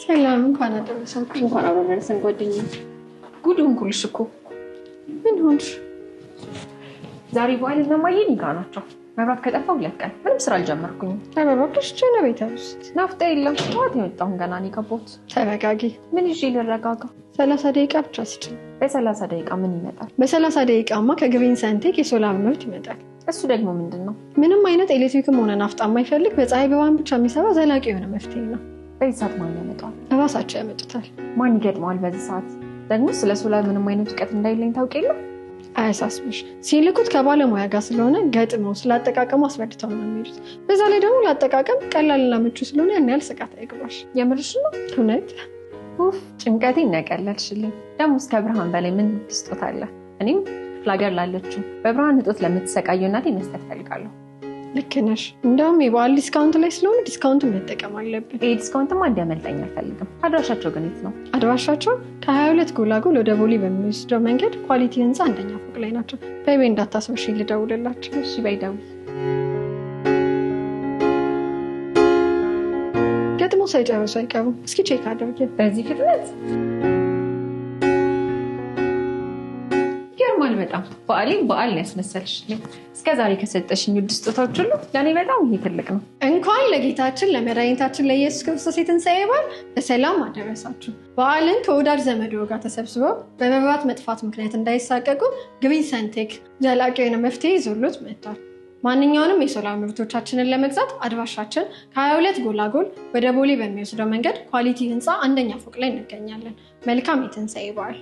ሰላም እንኳን አደረሳችሁ። እንኳን አደረሰን ጓደኛዬ። ጉድ ሆንኩልሽ እኮ። ምን ሆንሽ? ዛሬ በዓልና ማየን ይጋናቸው። መብራት ከጠፋ 2 ቀን ምንም ስራ አልጀመርኩኝም። ተረጋግተሽ ጀነ ቤት ውስጥ ናፍጣ የለም። ጠዋት የወጣሁን ገና ነው የገባሁት። ተረጋጊ። ምን ይዤ ልረጋጋ? 30 ደቂቃ ብቻ ስጭኝ። በ30 ደቂቃ ምን ይመጣል? በ30 ደቂቃማ ከግሪን ሰንቴክ የሶላር ምርት ይመጣል። እሱ ደግሞ ምንድነው? ምንም አይነት ኤሌክትሪክም ሆነ ናፍጣ የማይፈልግ በፀሐይ ብርሃን ብቻ የሚሰራ ዘላቂ የሆነ መፍትሄ ነው። በዚህ ሰዓት ማን ያመጣል? ራሳቸው ያመጡታል። ማን ይገጥመዋል በዚህ ሰዓት? ደግሞ ስለ ሶላር ምንም አይነት እውቀት እንዳይለኝ ታውቂ የለ? አያሳስብሽ። ሲልኩት ከባለሙያ ጋር ስለሆነ ገጥመው ስላጠቃቀሙ አስረድተው ነው የሚሄዱት። በዛ ላይ ደግሞ ላጠቃቀም ቀላልና ምቹ ስለሆነ ያን ያህል ስቃት አይግባሽ። የምርሽ ነው? እውነት? ጭንቀቴን ነቀለልሽልኝ። ደግሞ እስከ ብርሃን በላይ ምን ስጦታ አለ? እኔም ፍላገር ላለችው በብርሃን እጦት ለምትሰቃየው እናቴ መስጠት ፈልጋለሁ። ልክ ነሽ። እንደውም የበዓል ዲስካውንት ላይ ስለሆነ ዲስካውንቱን መጠቀም አለብን። ይሄ ዲስካውንትማ እንዲያመልጠኝ አልፈልግም። አድራሻቸው ግን የት ነው? አድራሻቸው ከ22 ጎላጎል ወደ ቦሌ በሚወስደው መንገድ ኳሊቲ ህንፃ 1ኛ ፎቅ ላይ ናቸው። በቤ እንዳታስበሽ ልደውልላቸው። እሺ በይደውል። ገጥሞ ሳይጨርሱ አይቀሩም። እስኪ ቼክ አድርጊ። በዚህ ፍጥነት ይገርማል በጣም። በዓል ያስመሰልሽልኝ። እስከዛሬ ከሰጠሽኝ ውድ ስጦታዎች ሁሉ ለኔ በጣም ይሄ ትልቅ ነው። እንኳን ለጌታችን ለመድኃኒታችን ለኢየሱስ ክርስቶስ የትንሣኤ በዓል በሰላም አደረሳችሁ። በዓልን ከወዳጅ ዘመዶ ጋር ተሰብስበው በመብራት መጥፋት ምክንያት እንዳይሳቀቁ ግሪን ሰንቴክ ዘላቂ የሆነ መፍትሄ ይዞሎት መጥቷል። ማንኛውንም የሶላር ምርቶቻችንን ለመግዛት አድራሻችን ከ22 ጎላጎል ወደ ቦሌ በሚወስደው መንገድ ኳሊቲ ህንፃ 1ኛ ፎቅ ላይ እንገኛለን። መልካም የትንሣኤ በዓል።